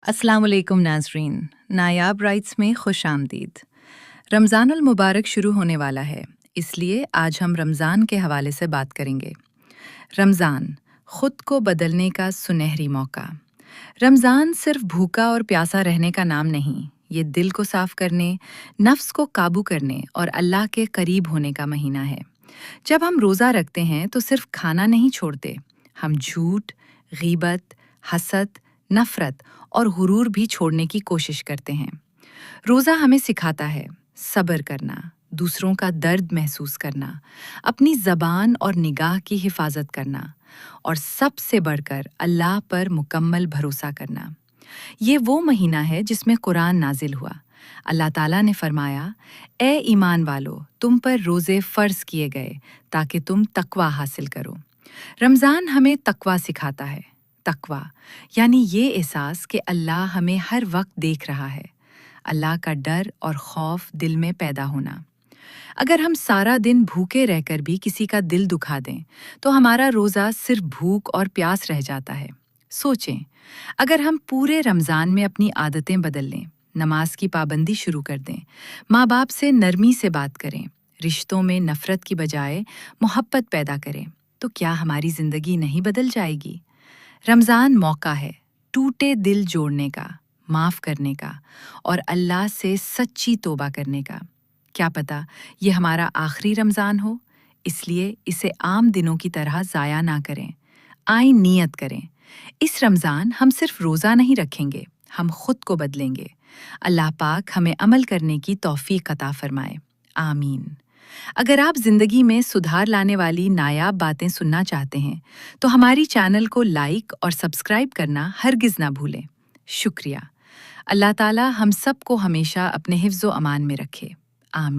السلام علیکم ناظرین، نایاب رائٹس میں خوش آمدید۔ رمضان المبارک شروع ہونے والا ہے، اس لیے آج ہم رمضان کے حوالے سے بات کریں گے۔ رمضان، خود کو بدلنے کا سنہری موقع۔ رمضان صرف بھوکا اور پیاسا رہنے کا نام نہیں، یہ دل کو صاف کرنے، نفس کو قابو کرنے اور اللہ کے قریب ہونے کا مہینہ ہے۔ جب ہم روزہ رکھتے ہیں تو صرف کھانا نہیں چھوڑتے، ہم جھوٹ، غیبت، حسد، نفرت اور غرور بھی چھوڑنے کی کوشش کرتے ہیں۔ روزہ ہمیں سکھاتا ہے صبر کرنا، دوسروں کا درد محسوس کرنا، اپنی زبان اور نگاہ کی حفاظت کرنا، اور سب سے بڑھ کر اللہ پر مکمل بھروسہ کرنا۔ یہ وہ مہینہ ہے جس میں قرآن نازل ہوا۔ اللہ تعالیٰ نے فرمایا، اے ایمان والو، تم پر روزے فرض کیے گئے تاکہ تم تقوی حاصل کرو۔ رمضان ہمیں تقوی سکھاتا ہے۔ تقوی یعنی یہ احساس کہ اللہ ہمیں ہر وقت دیکھ رہا ہے، اللہ کا ڈر اور خوف دل میں پیدا ہونا۔ اگر ہم سارا دن بھوکے رہ کر بھی کسی کا دل دکھا دیں تو ہمارا روزہ صرف بھوک اور پیاس رہ جاتا ہے۔ سوچیں، اگر ہم پورے رمضان میں اپنی عادتیں بدل لیں، نماز کی پابندی شروع کر دیں، ماں باپ سے نرمی سے بات کریں، رشتوں میں نفرت کی بجائے محبت پیدا کریں، تو کیا ہماری زندگی نہیں بدل جائے گی؟ رمضان موقع ہے ٹوٹے دل جوڑنے کا، معاف کرنے کا اور اللہ سے سچی توبہ کرنے کا۔ کیا پتہ یہ ہمارا آخری رمضان ہو، اس لیے اسے عام دنوں کی طرح ضائع نہ کریں۔ آئیں نیت کریں، اس رمضان ہم صرف روزہ نہیں رکھیں گے، ہم خود کو بدلیں گے۔ اللہ پاک ہمیں عمل کرنے کی توفیق عطا فرمائے، آمین۔ اگر آپ زندگی میں سدھار لانے والی نایاب باتیں سننا چاہتے ہیں تو ہماری چینل کو لائک اور سبسکرائب کرنا ہرگز نہ بھولیں۔ شکریہ۔ اللہ تعالیٰ ہم سب کو ہمیشہ اپنے حفظ و امان میں رکھے، آمین۔